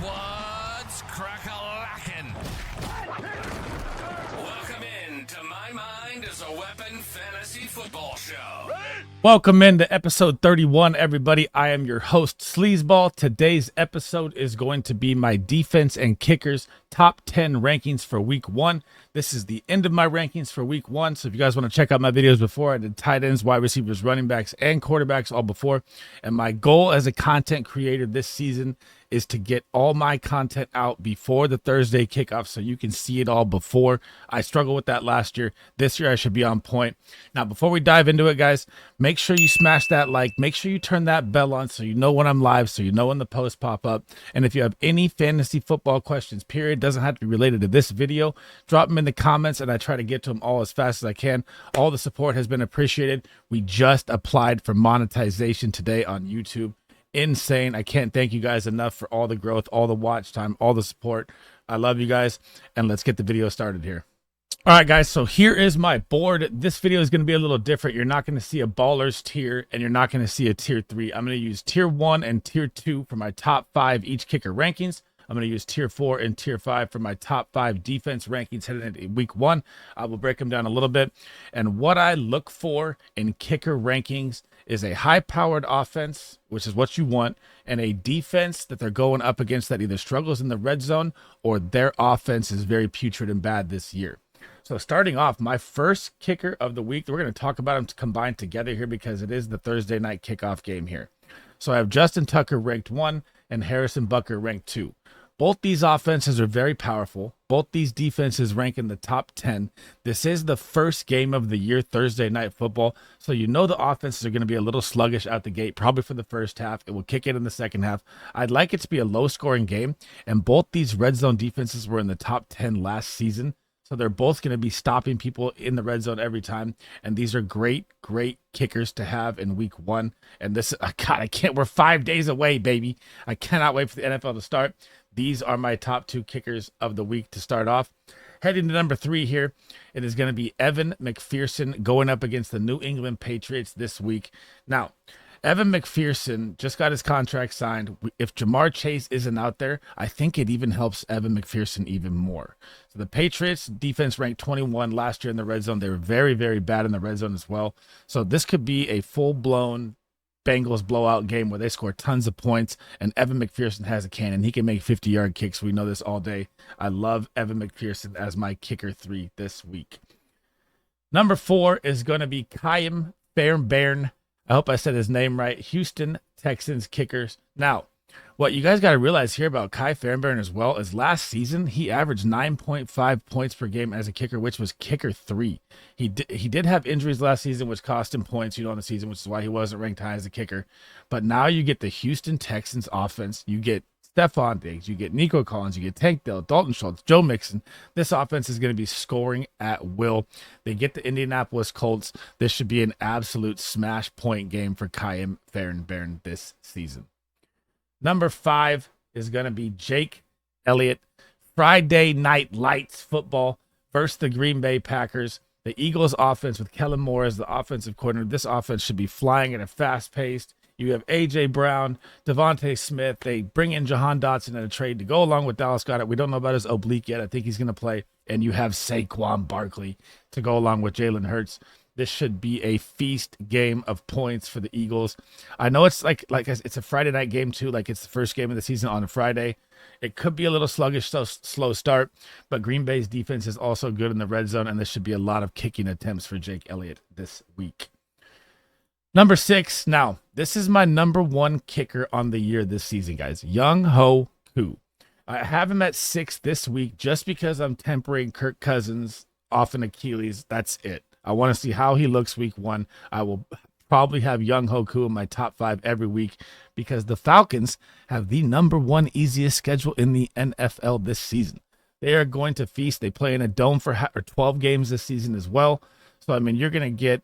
What's crack-a-lackin'? Welcome in to My Mind is a Weapon Fantasy Football Show. Welcome into episode 31, everybody. I am your host, SleezBall. Today's episode is going to be my defense and kickers top 10 rankings for week 1. This is the end of my rankings for week 1. So if you guys want to check out my videos before, I did tight ends, wide receivers, running backs, and quarterbacks all before. And my goal as a content creator this season is to get all my content out before the Thursday kickoff so you can see it all before. I struggled with that last year. This year I should be on point. Now, before we dive into it, guys, make sure you smash that like. Make sure you turn that bell on so you know when I'm live, so you know when the posts pop up. And if you have any fantasy football questions, period, doesn't have to be related to this video, drop them in the comments and I try to get to them all as fast as I can. All the support has been appreciated. We just applied for monetization today on YouTube. Insane. I can't thank you guys enough for all the growth, all the watch time, all the support. I love you guys, and let's get the video started here. All right, guys, so here is my board. This video is going to be a little different. You're not going to see a ballers tier, and you're not going to see a tier 3. I'm going to use tier 1 and tier 2 for my top 5 each kicker rankings. I'm going to use tier 4 and tier 5 for my top 5 defense rankings headed into week 1. I will break them down a little bit. And what I look for in kicker rankings is a high-powered offense, which is what you want, and a defense that they're going up against that either struggles in the red zone or their offense is very putrid and bad this year. So starting off, my first kicker of the week, we're going to talk about them combined together here because it is the Thursday night kickoff game here. So I have Justin Tucker ranked 1 and Harrison Butker ranked 2. Both these offenses are very powerful. Both these defenses rank in the top 10. This is the first game of the year, Thursday night football. So you know the offenses are going to be a little sluggish out the gate, probably for the first half. It will kick in the second half. I'd like it to be a low-scoring game. And both these red zone defenses were in the top 10 last season. So they're both going to be stopping people in the red zone every time. And these are great, great kickers to have in week 1. And this, God, I can't, we're 5 days away, baby. I cannot wait for the NFL to start. These are my top 2 kickers of the week to start off. Heading to number 3 here, it is going to be Evan McPherson going up against the New England Patriots this week. Now, Evan McPherson just got his contract signed. If Jamar Chase isn't out there, I think it even helps Evan McPherson even more. So the Patriots defense ranked 21 last year in the red zone. They were very, very bad in the red zone as well. So this could be a full-blown Bengals blowout game where they score tons of points, and Evan McPherson has a cannon. He can make 50-yard kicks. We know this all day. I love Evan McPherson as my kicker 3 this week. Number 4 is going to be Kyle Fairbairn. I hope I said his name right. Houston Texans kickers. Now, what you guys got to realize here about Kyle Fairbairn as well is last season, he averaged 9.5 points per game as a kicker, which was kicker 3. He did have injuries last season, which cost him points, in the season, which is why he wasn't ranked high as a kicker. But now you get the Houston Texans offense. You get Stephon Diggs, you get Nico Collins, you get Tank Dell, Dalton Schultz, Joe Mixon. This offense is going to be scoring at will. They get the Indianapolis Colts. This should be an absolute smash point game for Kyle Fairbairn this season. Number 5 is going to be Jake Elliott. Friday Night Lights football versus the Green Bay Packers. The Eagles offense with Kellen Moore as the offensive coordinator. This offense should be flying at a fast pace. You have A.J. Brown, Devontae Smith. They bring in Jahan Dotson in a trade to go along with Dallas Goedert. We don't know about his oblique yet. I think he's going to play. And you have Saquon Barkley to go along with Jalen Hurts. This should be a feast game of points for the Eagles. I know it's like it's a Friday night game too. Like it's the first game of the season on a Friday. It could be a little sluggish, slow start, but Green Bay's defense is also good in the red zone, and this should be a lot of kicking attempts for Jake Elliott this week. Number 6. Now, this is my number 1 kicker on the year this season, guys. Young-Ho Koo. I have him at 6 this week just because I'm tempering Kirk Cousins off an Achilles. That's it. I want to see how he looks week 1. I will probably have Young-Ho Koo in my top 5 every week because the Falcons have the number 1 easiest schedule in the NFL this season. They are going to feast. They play in a dome for 12 games this season as well. So, I mean, you're going to get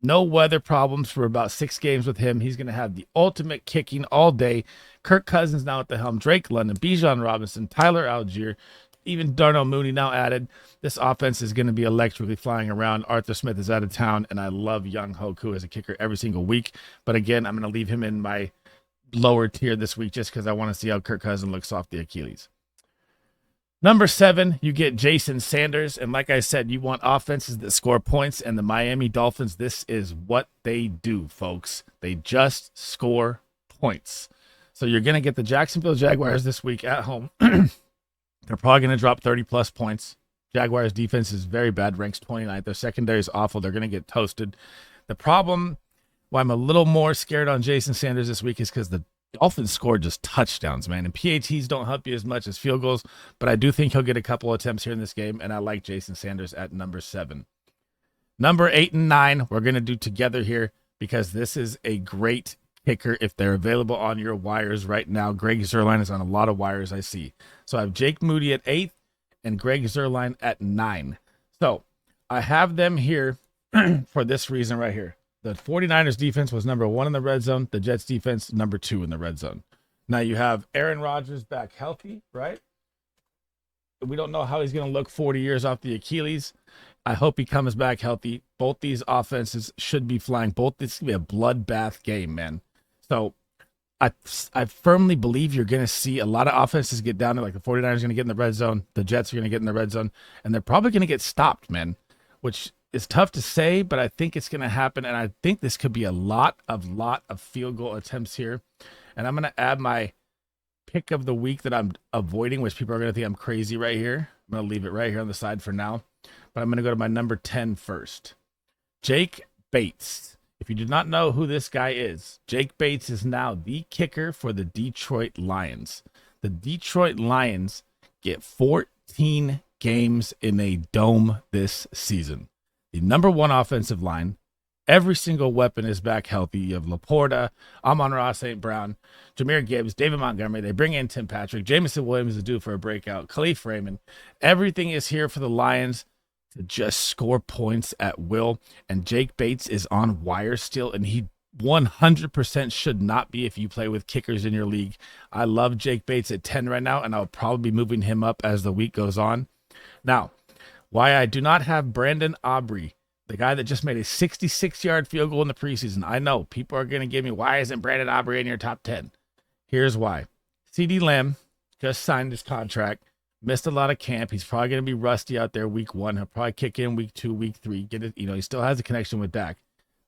no weather problems for about 6 games with him. He's going to have the ultimate kicking all day. Kirk Cousins now at the helm. Drake London, Bijan Robinson, Tyler Algier, even Darnell Mooney now added. This offense is going to be electrically flying around. Arthur Smith is out of town, and I love Young-Ho Koo as a kicker every single week. But again, I'm going to leave him in my lower tier this week just because I want to see how Kirk Cousins looks off the Achilles. Number 7, you get Jason Sanders. And like I said, you want offenses that score points. And the Miami Dolphins, this is what they do, folks. They just score points. So you're going to get the Jacksonville Jaguars this week at home. They're probably going to drop 30-plus points. Jaguars' defense is very bad, ranks 29th. Their secondary is awful. They're going to get toasted. The problem why I'm a little more scared on Jason Sanders this week is because the Dolphins scored just touchdowns, man. And PATs don't help you as much as field goals, but I do think he'll get a couple attempts here in this game, and I like Jason Sanders at number 7. Number 8 and 9, we're going to do together here because this is a great kicker if they're available on your wires right now. Greg Zuerlein is on a lot of wires I see. So I have Jake Moody at 8 and Greg Zuerlein at 9. So I have them here for this reason right here. The 49ers defense was number 1 in the red zone. The Jets defense, number 2 in the red zone. Now you have Aaron Rodgers back healthy, right? We don't know how he's going to look 40 years off the Achilles. I hope he comes back healthy. Both these offenses should be flying. This could be a bloodbath game, man. So I firmly believe you're going to see a lot of offenses get down there. Like the 49ers are going to get in the red zone. The Jets are going to get in the red zone. And they're probably going to get stopped, man, which is tough to say, but I think it's going to happen. And I think this could be a lot of field goal attempts here. And I'm going to add my pick of the week that I'm avoiding, which people are going to think I'm crazy right here. I'm going to leave it right here on the side for now. But I'm going to go to my number 10 first. Jake Bates. If you did not know who this guy is, Jake Bates is now the kicker for the Detroit Lions. The Detroit Lions get 14 games in a dome this season. The number 1 offensive line. Every single weapon is back healthy. You have Laporta, Amon-Ra St. Brown, Jahmyr Gibbs, David Montgomery. They bring in Tim Patrick. Jamison Williams is due for a breakout. Khalif Raymond. Everything is here for the Lions to just score points at will. And Jake Bates is on wire still, and he 100% should not be if you play with kickers in your league. I love Jake Bates at 10 right now, and I'll probably be moving him up as the week goes on. Now, why I do not have Brandon Aubrey, the guy that just made a 66-yard field goal in the preseason. I know people are going to give me, why isn't Brandon Aubrey in your top 10? Here's why. CeeDee Lamb just signed his contract, missed a lot of camp. He's probably going to be rusty out there week 1. He'll probably kick in week 2, week 3. Get it, he still has a connection with Dak.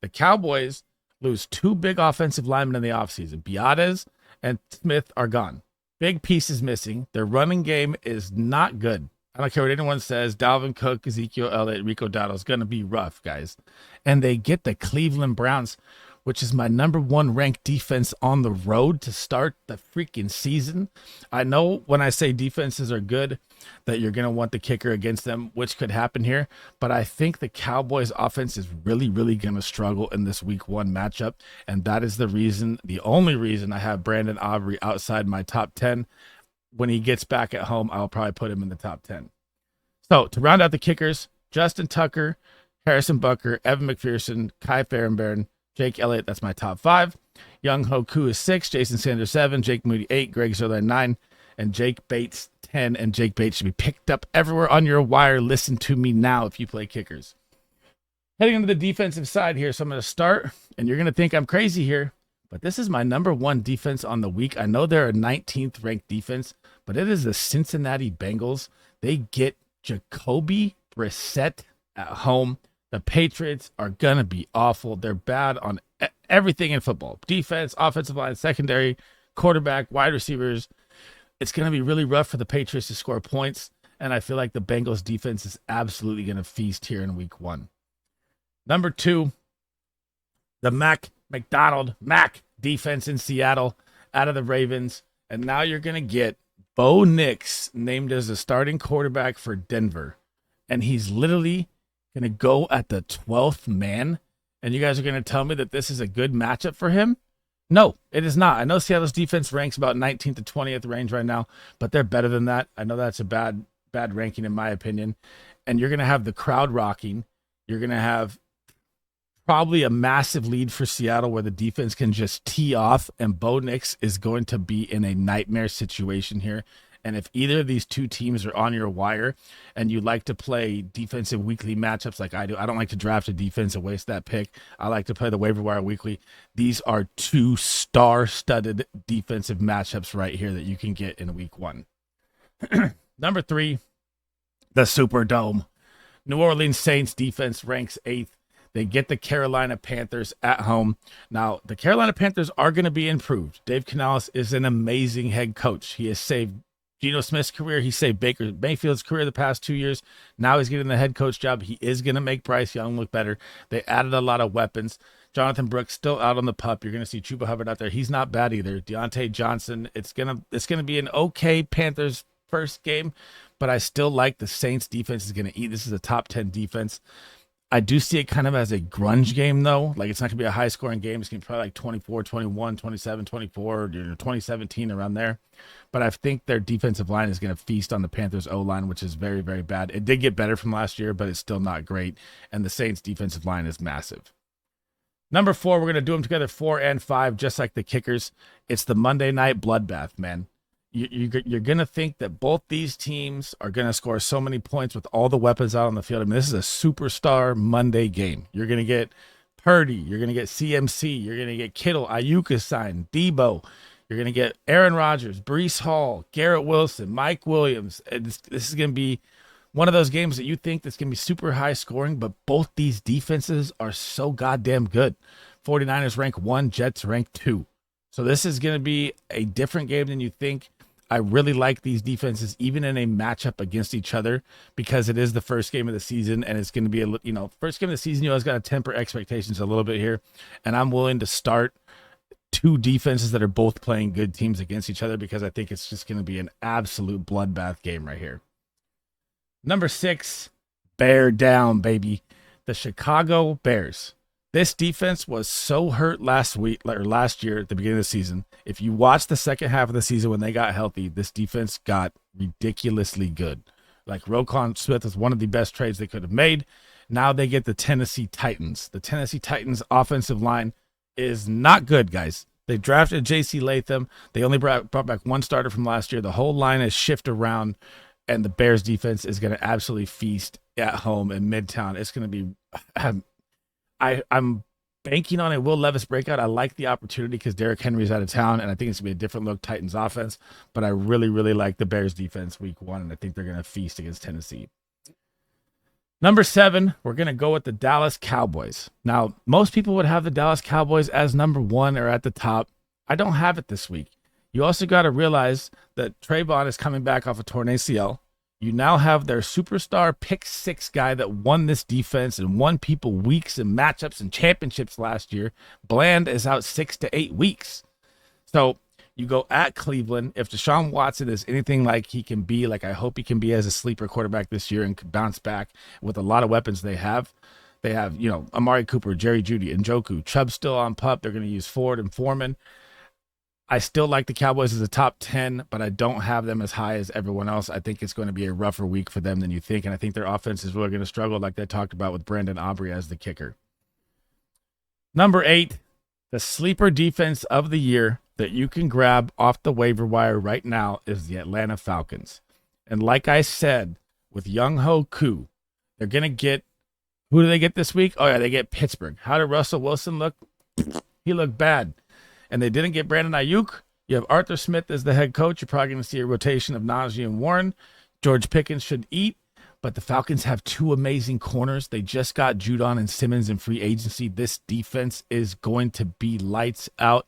The Cowboys lose 2 big offensive linemen in the offseason. Biadasz and Smith are gone. Big pieces missing. Their running game is not good. I don't care what anyone says. Dalvin Cook, Ezekiel Elliott, Rico Dowdle is going to be rough, guys. And they get the Cleveland Browns, which is my number 1 ranked defense on the road to start the freaking season. I know when I say defenses are good that you're going to want the kicker against them, which could happen here. But I think the Cowboys offense is really, really going to struggle in this week 1 matchup. And that is the only reason I have Brandon Aubrey outside my top 10. When he gets back at home, I'll probably put him in the top 10. So to round out the kickers, Justin Tucker, Harrison Butker, Evan McPherson, Kai Farenbairn, Jake Elliott, that's my top 5. Young Hoku is 6, Jason Sanders 7, Jake Moody 8, Greg Zuerlein 9, and Jake Bates 10. And Jake Bates should be picked up everywhere on your wire. Listen to me now if you play kickers. Heading into the defensive side here, so I'm going to start, and you're going to think I'm crazy here, but this is my number 1 defense on the week. I know they're a 19th ranked defense, but it is the Cincinnati Bengals. They get Jacoby Brissett at home. The Patriots are going to be awful. They're bad on everything in football. Defense, offensive line, secondary, quarterback, wide receivers. It's going to be really rough for the Patriots to score points, and I feel like the Bengals defense is absolutely going to feast here in week 1. Number 2, the Mac defense in Seattle out of the Ravens. And now you're going to get Bo Nix named as a starting quarterback for Denver. And he's literally going to go at the 12th man. And you guys are going to tell me that this is a good matchup for him? No, it is not. I know Seattle's defense ranks about 19th to 20th range right now, but they're better than that. I know that's a bad ranking in my opinion. And you're going to have the crowd rocking. You're going to have probably a massive lead for Seattle where the defense can just tee off, and Bo Nix is going to be in a nightmare situation here. And if either of these two teams are on your wire and you like to play defensive weekly matchups like I do, I don't like to draft a defense and waste that pick. I like to play the waiver wire weekly. These are two star-studded defensive matchups right here that you can get in week 1. Number 3, the Superdome. New Orleans Saints defense ranks 8th. They get the Carolina Panthers at home. Now, the Carolina Panthers are going to be improved. Dave Canales is an amazing head coach. He has saved Geno Smith's career. He saved Baker Mayfield's career the past 2 years. Now he's getting the head coach job. He is going to make Bryce Young look better. They added a lot of weapons. Jonathan Brooks still out on the pup. You're going to see Chuba Hubbard out there. He's not bad either. Deontay Johnson. It's gonna be an okay Panthers first game, but I still like the Saints defense is going to eat. This is a top 10 defense. I do see it kind of as a grunge game, though. Like, it's not going to be a high-scoring game. It's going to be probably like 24-21, 27-24, 2017, around there. But I think their defensive line is going to feast on the Panthers' O-line, which is very, very bad. It did get better from last year, but it's still not great. And the Saints' defensive line is massive. Number 4, we're going to do them together 4 and 5, just like the kickers. It's the Monday night bloodbath, man. You're going to think that both these teams are going to score so many points with all the weapons out on the field. I mean, this is a superstar Monday game. You're going to get Purdy. You're going to get CMC. You're going to get Kittle, Ayuk is signed, Debo. You're going to get Aaron Rodgers, Breece Hall, Garrett Wilson, Mike Williams. This is going to be one of those games that you think that's going to be super high scoring, but both these defenses are so goddamn good. 49ers rank 1, Jets rank 2. So this is going to be a different game than you think. I really like these defenses, even in a matchup against each other, because it is the first game of the season, and it's going to be first game of the season. You always got to temper expectations a little bit here, and I'm willing to start two defenses that are both playing good teams against each other because I think it's just going to be an absolute bloodbath game right here. Number 6, bear down, baby. The Chicago Bears. This defense was so hurt last year at the beginning of the season. If you watch the second half of the season when they got healthy, this defense got ridiculously good. Like, Roquan Smith was one of the best trades they could have made. Now they get the Tennessee Titans. The Tennessee Titans offensive line is not good, guys. They drafted J.C. Latham. They only brought back one starter from last year. The whole line is shifted around, and the Bears defense is going to absolutely feast at home in Midtown. It's going to be... I'm banking on a Will Levis breakout. I like the opportunity because Derrick Henry's out of town, and I think it's going to be a different look Titans offense. But I really, really like the Bears defense week 1, and I think they're going to feast against Tennessee. Number 7, we're going to go with the Dallas Cowboys. Now, most people would have the Dallas Cowboys as number 1 or at the top. I don't have it this week. You also got to realize that Trayvon is coming back off a torn ACL. You now have their superstar pick 6 guy that won this defense and won people weeks and matchups and championships last year. Bland is out 6 to 8 weeks. So you go at Cleveland. If Deshaun Watson is anything like he can be, like I hope he can be as a sleeper quarterback this year and bounce back with a lot of weapons they have. They have, Amari Cooper, Jerry Jeudy, Njoku, Chubb still on pup. They're going to use Ford and Foreman. I still like the Cowboys as a top 10, but I don't have them as high as everyone else. I think it's going to be a rougher week for them than you think, and I think their offense is really going to struggle like they talked about with Brandon Aubrey as the kicker. Number 8, the sleeper defense of the year that you can grab off the waiver wire right now is the Atlanta Falcons. And like I said, with Young-Ho Koo, they're going to get, who do they get this week? Oh, yeah, they get Pittsburgh. How did Russell Wilson look? He looked bad. And they didn't get Brandon Ayuk. You have Arthur Smith as the head coach. You're probably going to see a rotation of Najee and Warren. George Pickens should eat. But the Falcons have 2 amazing corners. They just got Judon and Simmons in free agency. This defense is going to be lights out.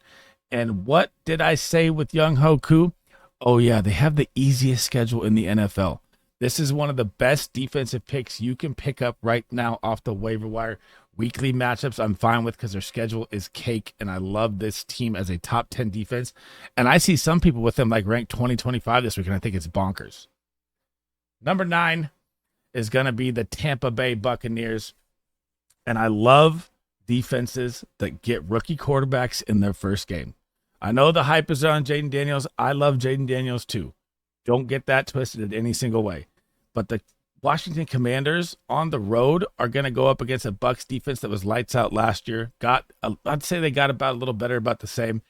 And what did I say with Young-Ho Koo? Oh, yeah, they have the easiest schedule in the NFL. This is one of the best defensive picks you can pick up right now off the waiver wire. Weekly matchups I'm fine with because their schedule is cake, and I love this team as a top 10 defense. And I see some people with them like ranked 20, 25 this week, and I think it's bonkers. Number 9 is going to be the Tampa Bay Buccaneers. And I love defenses that get rookie quarterbacks in their first game. I know the hype is on Jaden Daniels. I love Jaden Daniels too. Don't get that twisted in any single way. But the Washington Commanders on the road are going to go up against a Bucs defense that was lights out last year. I'd say they got about a little better, about the same.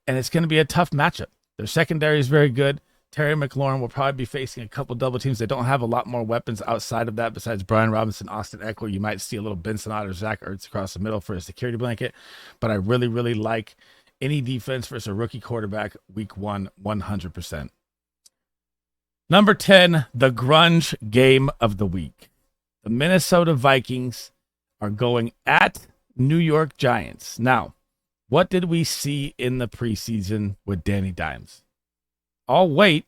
And it's going to be a tough matchup. Their secondary is very good. Terry McLaurin will probably be facing a couple double teams. They don't have a lot more weapons outside of that besides Brian Robinson, Austin Eckler. You might see a little Benson Ott or Zach Ertz across the middle for a security blanket. But I really, really like any defense versus a rookie quarterback week 1, 100%. Number 10, the grunge game of the week. The Minnesota Vikings are going at New York Giants. Now, what did we see in the preseason with Danny Dimes? Oh, wait.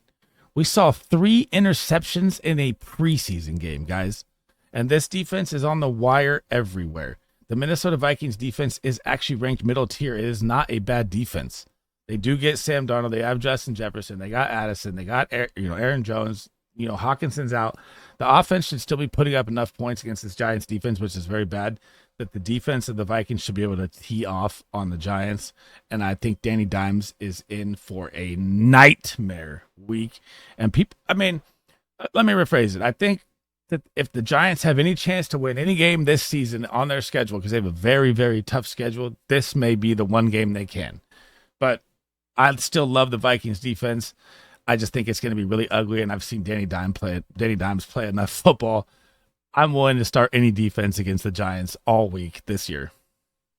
We saw 3 interceptions in a preseason game, guys. And this defense is on the wire everywhere. The Minnesota Vikings defense is actually ranked middle tier. It is not a bad defense. They do get Sam Darnold. They have Justin Jefferson. They got Addison. They got Aaron Jones. Hawkinson's out. The offense should still be putting up enough points against this Giants defense, which is very bad, that the defense of the Vikings should be able to tee off on the Giants. And I think Danny Dimes is in for a nightmare week. And let me rephrase it. I think that if the Giants have any chance to win any game this season on their schedule, because they have a very, very tough schedule, this may be the one game they can. But I still love the Vikings defense. I just think it's going to be really ugly, and I've seen Danny Dimes play enough football. I'm willing to start any defense against the Giants all week this year.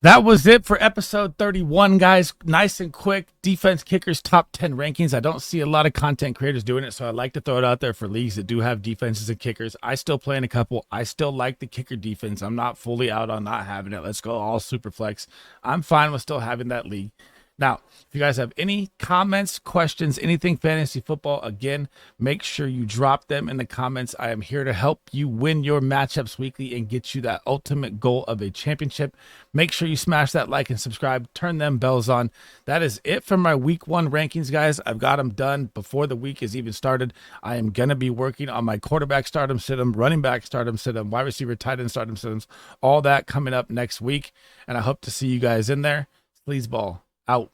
That was it for episode 31, guys. Nice and quick. Defense kickers top 10 rankings. I don't see a lot of content creators doing it, so I like to throw it out there for leagues that do have defenses and kickers. I still play in a couple. I still like the kicker defense. I'm not fully out on not having it. Let's go all super flex. I'm fine with still having that league. Now, if you guys have any comments, questions, anything fantasy football, again, make sure you drop them in the comments. I am here to help you win your matchups weekly and get you that ultimate goal of a championship. Make sure you smash that like and subscribe. Turn them bells on. That is it for my week 1 rankings, guys. I've got them done before the week has even started. I am going to be working on my quarterback stardom, sit-em, running back stardom, sit-em, wide receiver, tight end stardom, sit-ems, all that coming up next week. And I hope to see you guys in there. SleezBall out.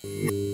You